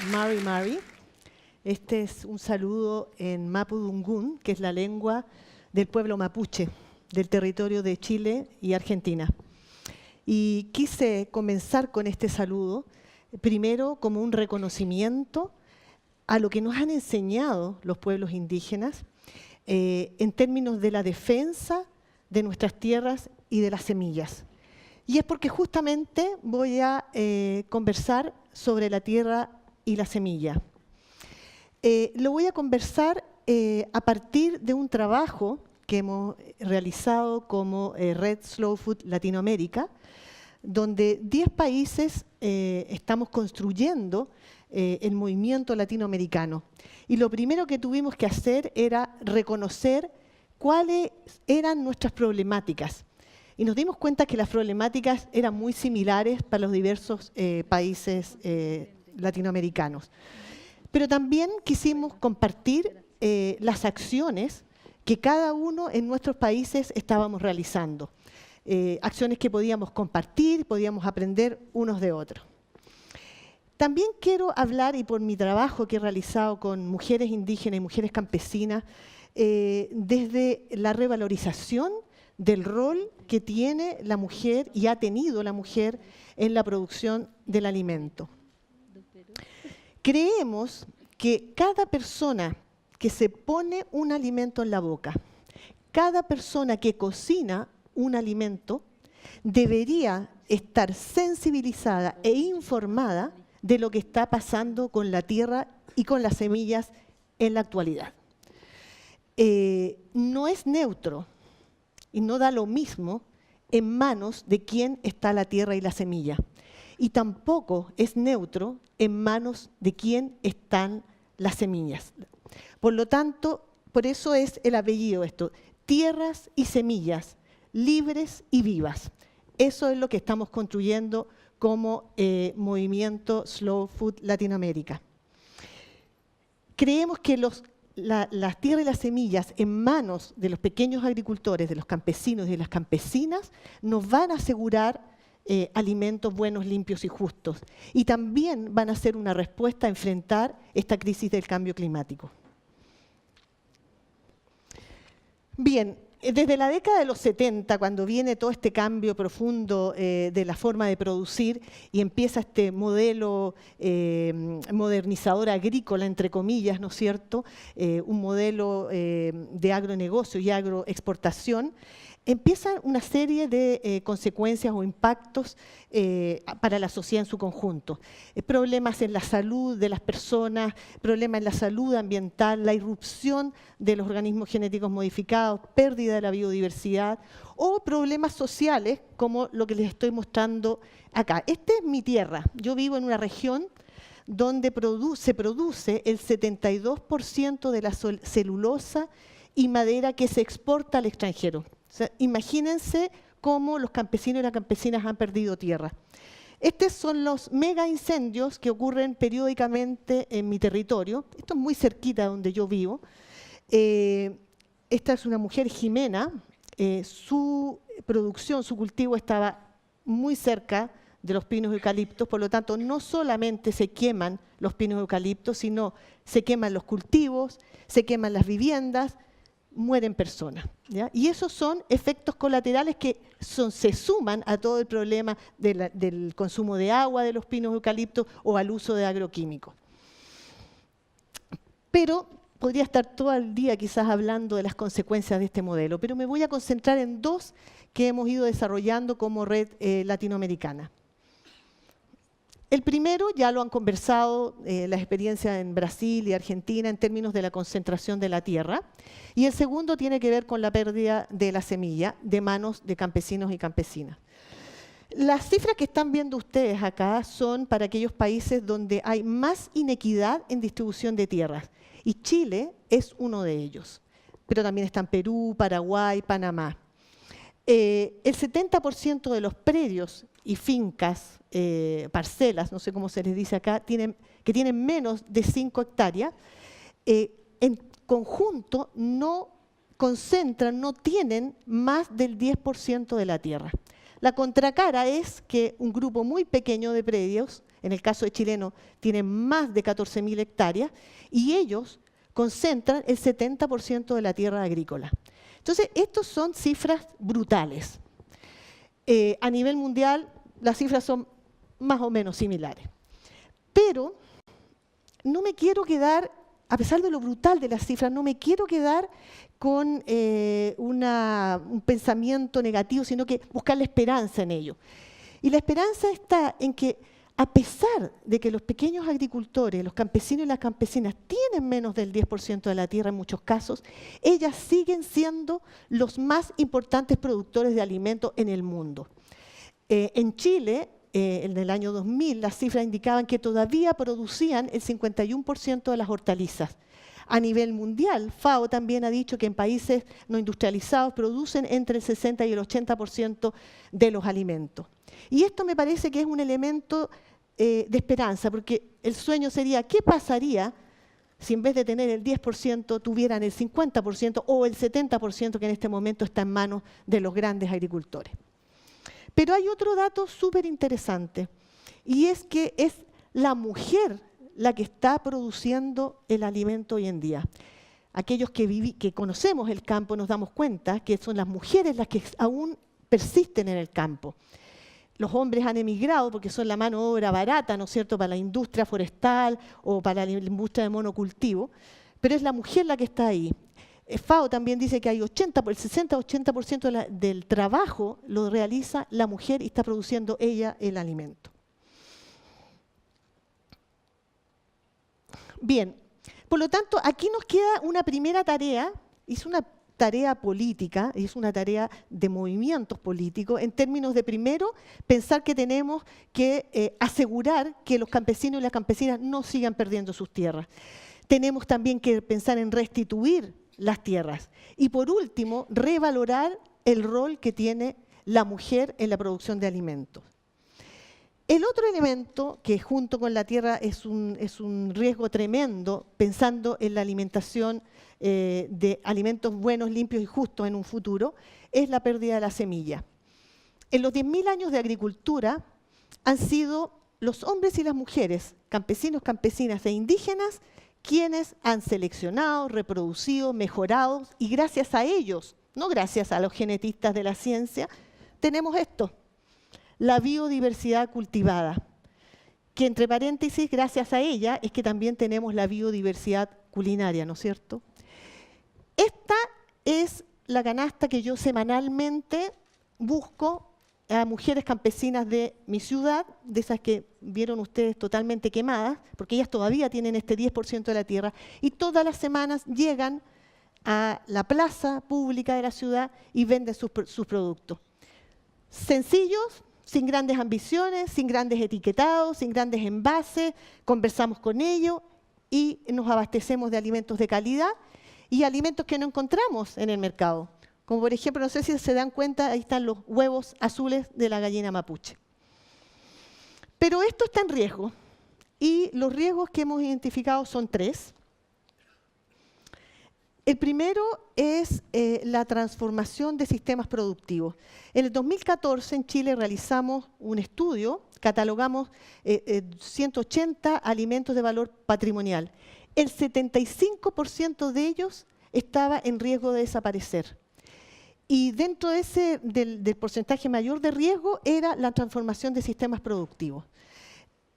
Mari Mari. Este es un saludo en mapudungún, que es la lengua del pueblo mapuche, del territorio de Chile y Argentina. Y quise comenzar con este saludo, primero como un reconocimiento a lo que nos han enseñado los pueblos indígenas en términos de la defensa de nuestras tierras y de las semillas. Y es porque justamente voy a conversar sobre la tierra y la semilla. Lo voy a conversar a partir de un trabajo que hemos realizado como Red Slow Food Latinoamérica, donde 10 países estamos construyendo el movimiento latinoamericano. Y lo primero que tuvimos que hacer era reconocer cuáles eran nuestras problemáticas. Y nos dimos cuenta que las problemáticas eran muy similares para los diversos países latinoamericanos. Pero también quisimos compartir las acciones que cada uno en nuestros países estábamos realizando. Acciones que podíamos compartir, podíamos aprender unos de otros. También quiero hablar, y por mi trabajo que he realizado con mujeres indígenas y mujeres campesinas, desde la revalorización del rol que tiene la mujer y ha tenido la mujer en la producción del alimento. Creemos que cada persona que se pone un alimento en la boca, cada persona que cocina un alimento, debería estar sensibilizada e informada de lo que está pasando con la tierra y con las semillas en la actualidad. No es neutro y no da lo mismo en manos de quién está la tierra y la semilla. Y tampoco es neutro en manos de quién están las semillas. Por lo tanto, por eso es el apellido esto, tierras y semillas, libres y vivas. Eso es lo que estamos construyendo como movimiento Slow Food Latinoamérica. Creemos que las tierras y las semillas en manos de los pequeños agricultores, de los campesinos y de las campesinas, nos van a asegurar alimentos buenos, limpios y justos. Y también van a ser una respuesta a enfrentar esta crisis del cambio climático. Bien, desde la década de los 70, cuando viene todo este cambio profundo de la forma de producir y empieza este modelo modernizador agrícola, entre comillas, ¿no es cierto? Un modelo de agronegocio y agroexportación, empiezan una serie de consecuencias o impactos para la sociedad en su conjunto. Problemas en la salud de las personas, problemas en la salud ambiental, la irrupción de los organismos genéticos modificados, pérdida de la biodiversidad, o problemas sociales como lo que les estoy mostrando acá. Esta es mi tierra. Yo vivo en una región donde se produce el 72% de la celulosa y madera que se exporta al extranjero. O sea, imagínense cómo los campesinos y las campesinas han perdido tierra. Estos son los mega incendios que ocurren periódicamente en mi territorio. Esto es muy cerquita de donde yo vivo. Esta es una mujer jimena. Su producción, su cultivo estaba muy cerca de los pinos eucaliptos, por lo tanto no solamente se queman los pinos eucaliptos, sino se queman los cultivos, se queman las viviendas, mueren personas, ¿ya? Y esos son efectos colaterales que se suman a todo el problema del consumo de agua de los pinos eucaliptos o al uso de agroquímicos. Pero podría estar todo el día quizás hablando de las consecuencias de este modelo, pero me voy a concentrar en dos que hemos ido desarrollando como red latinoamericana. El primero, ya lo han conversado, las experiencias en Brasil y Argentina en términos de la concentración de la tierra. Y el segundo tiene que ver con la pérdida de la semilla de manos de campesinos y campesinas. Las cifras que están viendo ustedes acá son para aquellos países donde hay más inequidad en distribución de tierras. Y Chile es uno de ellos. Pero también están Perú, Paraguay, Panamá. El 70% de los predios y fincas, parcelas, no sé cómo se les dice acá, que tienen menos de 5 hectáreas, en conjunto no concentran, no tienen más del 10% de la tierra. La contracara es que un grupo muy pequeño de predios en el caso de chileno, tienen más de 14.000 hectáreas, y ellos concentran el 70% de la tierra agrícola. Entonces, estos son cifras brutales. A nivel mundial, las cifras son más o menos similares. Pero no me quiero quedar, a pesar de lo brutal de las cifras, no me quiero quedar con un pensamiento negativo, sino que buscar la esperanza en ello. Y la esperanza está en que, a pesar de que los pequeños agricultores, los campesinos y las campesinas tienen menos del 10% de la tierra en muchos casos, ellas siguen siendo los más importantes productores de alimentos en el mundo. En Chile, en el año 2000, las cifras indicaban que todavía producían el 51% de las hortalizas. A nivel mundial, FAO también ha dicho que en países no industrializados producen entre el 60 y el 80% de los alimentos. Y esto me parece que es un elemento de esperanza, porque el sueño sería, ¿qué pasaría si en vez de tener el 10% tuvieran el 50% o el 70% que en este momento está en manos de los grandes agricultores? Pero hay otro dato súper interesante, y es que es la mujer la que está produciendo el alimento hoy en día. Aquellos que conocemos el campo nos damos cuenta que son las mujeres las que aún persisten en el campo. Los hombres han emigrado porque son la mano de obra barata, ¿no es cierto?, para la industria forestal o para la industria de monocultivo, pero es la mujer la que está ahí. FAO también dice que hay el 60-80% del trabajo lo realiza la mujer y está produciendo ella el alimento. Bien, por lo tanto, aquí nos queda una primera tarea, es una tarea política, es una tarea de movimientos políticos, en términos de, primero, pensar que tenemos que asegurar que los campesinos y las campesinas no sigan perdiendo sus tierras. Tenemos también que pensar en restituir las tierras. Y por último, revalorar el rol que tiene la mujer en la producción de alimentos. El otro elemento que junto con la tierra es un riesgo tremendo, pensando en la alimentación de alimentos buenos, limpios y justos en un futuro, es la pérdida de la semilla. En los 10.000 años de agricultura han sido los hombres y las mujeres, campesinos, campesinas e indígenas, quienes han seleccionado, reproducido, mejorado, y gracias a ellos, no gracias a los genetistas de la ciencia, tenemos esto, la biodiversidad cultivada, que entre paréntesis, gracias a ella, es que también tenemos la biodiversidad culinaria, ¿no es cierto? Esta es la canasta que yo semanalmente busco a mujeres campesinas de mi ciudad, de esas que vieron ustedes totalmente quemadas, porque ellas todavía tienen este 10% de la tierra, y todas las semanas llegan a la plaza pública de la ciudad y venden sus productos. Sencillos, sin grandes ambiciones, sin grandes etiquetados, sin grandes envases, conversamos con ellos y nos abastecemos de alimentos de calidad y alimentos que no encontramos en el mercado. Como por ejemplo, no sé si se dan cuenta, ahí están los huevos azules de la gallina mapuche. Pero esto está en riesgo y los riesgos que hemos identificado son 3. El primero es la transformación de sistemas productivos. En el 2014 en Chile realizamos un estudio, catalogamos 180 alimentos de valor patrimonial. El 75% de ellos estaba en riesgo de desaparecer. Y dentro de del porcentaje mayor de riesgo era la transformación de sistemas productivos.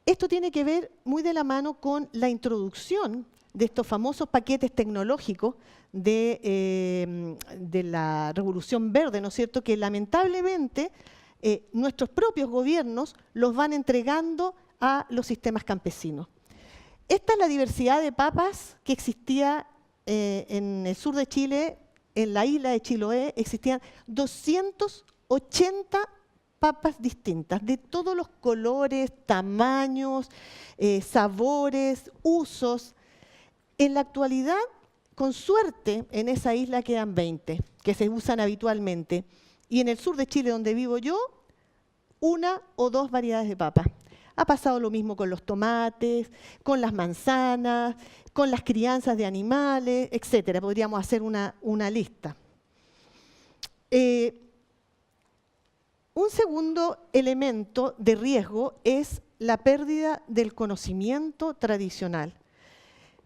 Esto tiene que ver muy de la mano con la introducción de estos famosos paquetes tecnológicos de la Revolución Verde, ¿no es cierto?, que lamentablemente nuestros propios gobiernos los van entregando a los sistemas campesinos. Esta es la diversidad de papas que existía en el sur de Chile, en la isla de Chiloé, existían 280 papas distintas, de todos los colores, tamaños, sabores, usos. En la actualidad, con suerte, en esa isla quedan 20, que se usan habitualmente. Y en el sur de Chile, donde vivo yo, 1 o 2 variedades de papa. Ha pasado lo mismo con los tomates, con las manzanas, con las crianzas de animales, etc. Podríamos hacer una lista. Un segundo elemento de riesgo es la pérdida del conocimiento tradicional.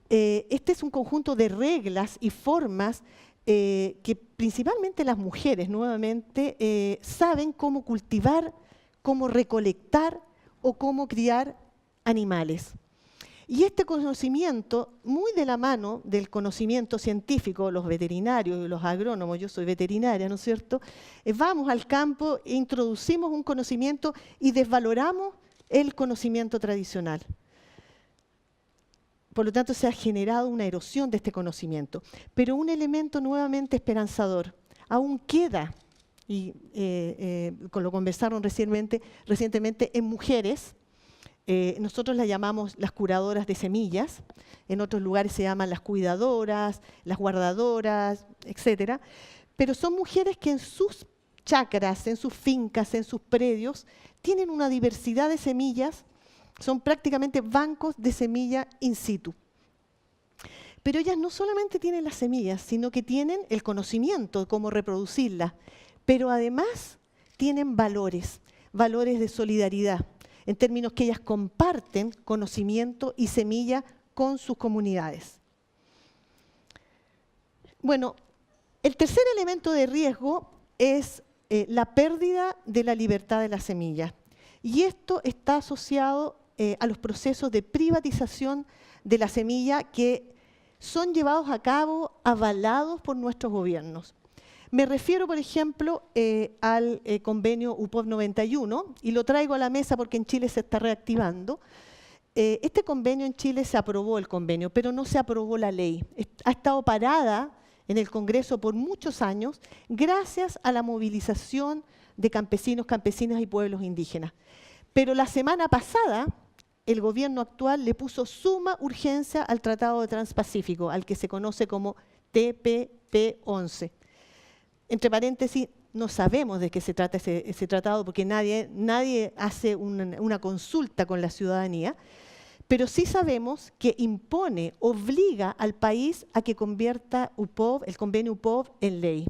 Este es un conjunto de reglas y formas que principalmente las mujeres, nuevamente, saben cómo cultivar, cómo recolectar o cómo criar animales. Y este conocimiento, muy de la mano del conocimiento científico, los veterinarios y los agrónomos, yo soy veterinaria, ¿no es cierto? Vamos al campo, introducimos un conocimiento y desvaloramos el conocimiento tradicional. Por lo tanto, se ha generado una erosión de este conocimiento. Pero un elemento nuevamente esperanzador aún queda, y lo conversaron recientemente en mujeres. Nosotros las llamamos las curadoras de semillas, en otros lugares se llaman las cuidadoras, las guardadoras, etc. Pero son mujeres que en sus chacras, en sus fincas, en sus predios, tienen una diversidad de semillas, son prácticamente bancos de semilla in situ. Pero ellas no solamente tienen las semillas, sino que tienen el conocimiento de cómo reproducirlas, pero además tienen valores, valores de solidaridad, en términos que ellas comparten conocimiento y semilla con sus comunidades. Bueno, el tercer elemento de riesgo es la pérdida de la libertad de las semillas. Y esto está asociado a los procesos de privatización de la semilla que son llevados a cabo avalados por nuestros gobiernos. Me refiero, por ejemplo, al convenio UPOV 91, y lo traigo a la mesa porque en Chile se está reactivando. Este convenio en Chile se aprobó el convenio, pero no se aprobó la ley. Ha estado parada en el Congreso por muchos años gracias a la movilización de campesinos, campesinas y pueblos indígenas. Pero la semana pasada, el gobierno actual le puso suma urgencia al Tratado de Transpacífico, al que se conoce como TPP-11. Entre paréntesis, no sabemos de qué se trata ese tratado porque nadie hace una consulta con la ciudadanía, pero sí sabemos que impone, obliga al país a que convierta el convenio UPOV en ley.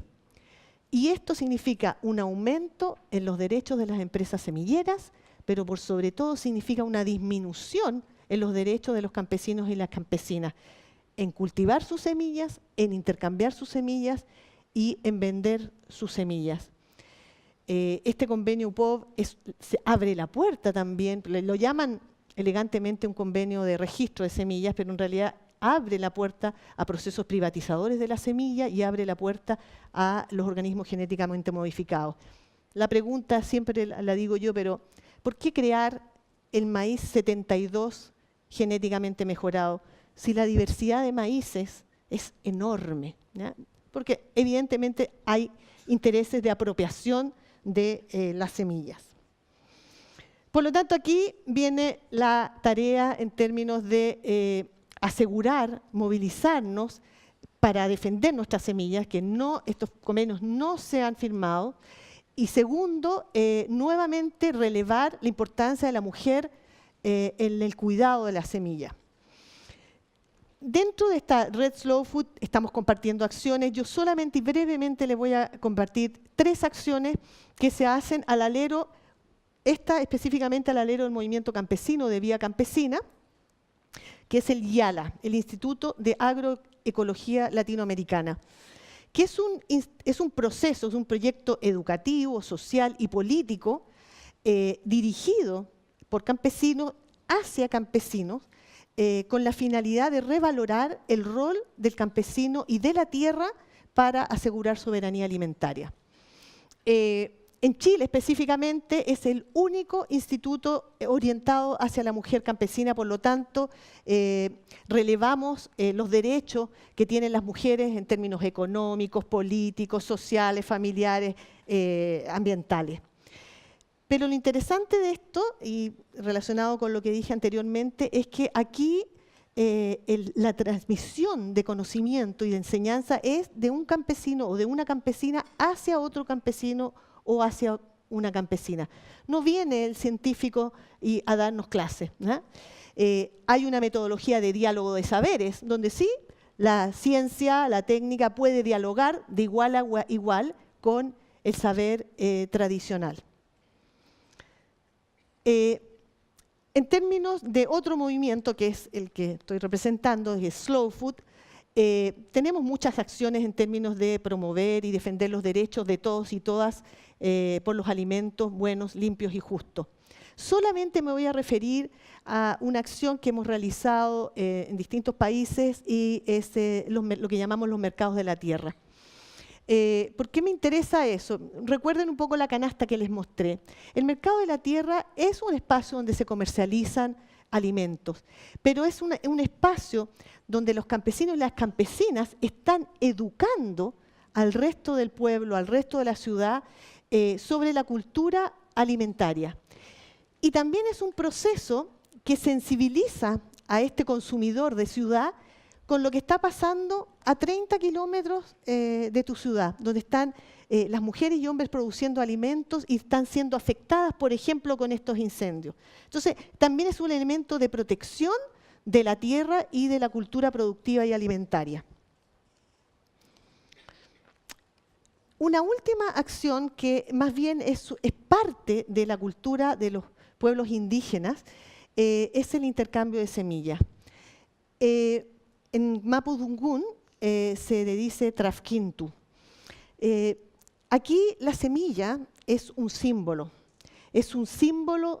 Y esto significa un aumento en los derechos de las empresas semilleras, pero por sobre todo significa una disminución en los derechos de los campesinos y las campesinas, en cultivar sus semillas, en intercambiar sus semillas y en vender sus semillas. Este convenio UPOV se abre la puerta también, lo llaman elegantemente un convenio de registro de semillas, pero en realidad abre la puerta a procesos privatizadores de la semilla y abre la puerta a los organismos genéticamente modificados. La pregunta siempre la digo yo, pero ¿por qué crear el maíz 72 genéticamente mejorado si la diversidad de maíces es enorme, ¿ya? Porque evidentemente hay intereses de apropiación de las semillas. Por lo tanto, aquí viene la tarea en términos de asegurar, movilizarnos para defender nuestras semillas, que estos convenios no se han firmado. Y segundo, nuevamente relevar la importancia de la mujer en el cuidado de la semilla. Dentro de esta Red Slow Food estamos compartiendo acciones. Yo solamente y brevemente les voy a compartir 3 acciones que se hacen al alero, esta específicamente al alero del movimiento campesino de Vía Campesina, que es el IALA, el Instituto de Agroecología Latinoamericana, que es un proceso, es un proyecto educativo, social y político dirigido por campesinos hacia campesinos, con la finalidad de revalorar el rol del campesino y de la tierra para asegurar soberanía alimentaria. En Chile específicamente es el único instituto orientado hacia la mujer campesina, por lo tanto relevamos los derechos que tienen las mujeres en términos económicos, políticos, sociales, familiares, ambientales. Pero lo interesante de esto, y relacionado con lo que dije anteriormente, es que aquí la transmisión de conocimiento y de enseñanza es de un campesino o de una campesina hacia otro campesino o hacia una campesina. No viene el científico a darnos clases, ¿no? Hay una metodología de diálogo de saberes, donde sí, la ciencia, la técnica puede dialogar de igual a igual con el saber tradicional. En términos de otro movimiento, que es el que estoy representando, que es Slow Food, tenemos muchas acciones en términos de promover y defender los derechos de todos y todas por los alimentos buenos, limpios y justos. Solamente me voy a referir a una acción que hemos realizado en distintos países y es lo que llamamos los mercados de la tierra. ¿Por qué me interesa eso? Recuerden un poco la canasta que les mostré. El mercado de la tierra es un espacio donde se comercializan alimentos, pero es un espacio donde los campesinos y las campesinas están educando al resto del pueblo, al resto de la ciudad, sobre la cultura alimentaria. Y también es un proceso que sensibiliza a este consumidor de ciudad con lo que está pasando a 30 kilómetros de tu ciudad, donde están las mujeres y hombres produciendo alimentos y están siendo afectadas, por ejemplo, con estos incendios. Entonces, también es un elemento de protección de la tierra y de la cultura productiva y alimentaria. Una última acción que más bien es parte de la cultura de los pueblos indígenas es el intercambio de semillas. En Mapudungun se le dice Trafkintu. Aquí la semilla es un símbolo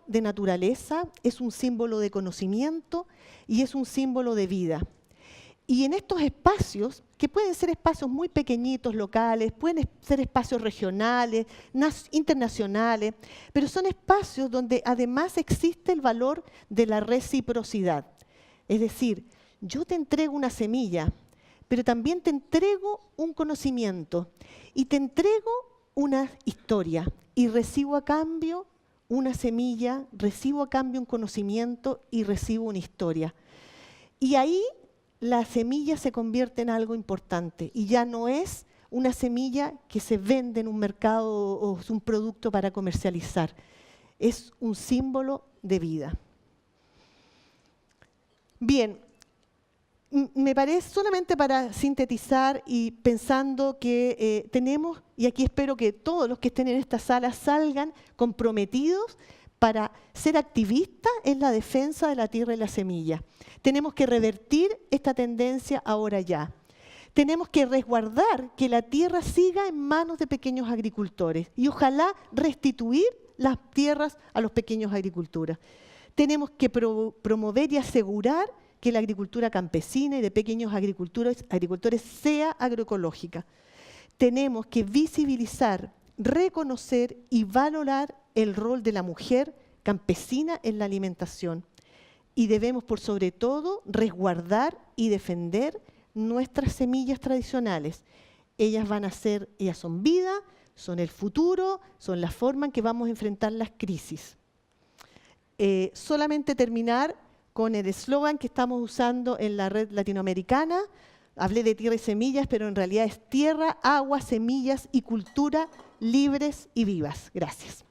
de naturaleza, es un símbolo de conocimiento y es un símbolo de vida. Y en estos espacios, que pueden ser espacios muy pequeñitos, locales, pueden ser espacios regionales, internacionales, pero son espacios donde además existe el valor de la reciprocidad. Es decir, yo te entrego una semilla, pero también te entrego un conocimiento y te entrego una historia y recibo a cambio una semilla, recibo a cambio un conocimiento y recibo una historia. Y ahí la semilla se convierte en algo importante y ya no es una semilla que se vende en un mercado o es un producto para comercializar. Es un símbolo de vida. Bien, me parece solamente para sintetizar y pensando que tenemos, y aquí espero que todos los que estén en esta sala salgan comprometidos para ser activistas en la defensa de la tierra y la semilla. Tenemos que revertir esta tendencia ahora ya. Tenemos que resguardar que la tierra siga en manos de pequeños agricultores y ojalá restituir las tierras a los pequeños agricultores. Tenemos que promover y asegurar que la agricultura campesina y de pequeños agricultores sea agroecológica. Tenemos que visibilizar, reconocer y valorar el rol de la mujer campesina en la alimentación. Y debemos, por sobre todo, resguardar y defender nuestras semillas tradicionales. Ellas son vida, son el futuro, son la forma en que vamos a enfrentar las crisis. Solamente terminar con el eslogan que estamos usando en la red latinoamericana. Hablé de tierra y semillas, pero en realidad es tierra, agua, semillas y cultura libres y vivas. Gracias.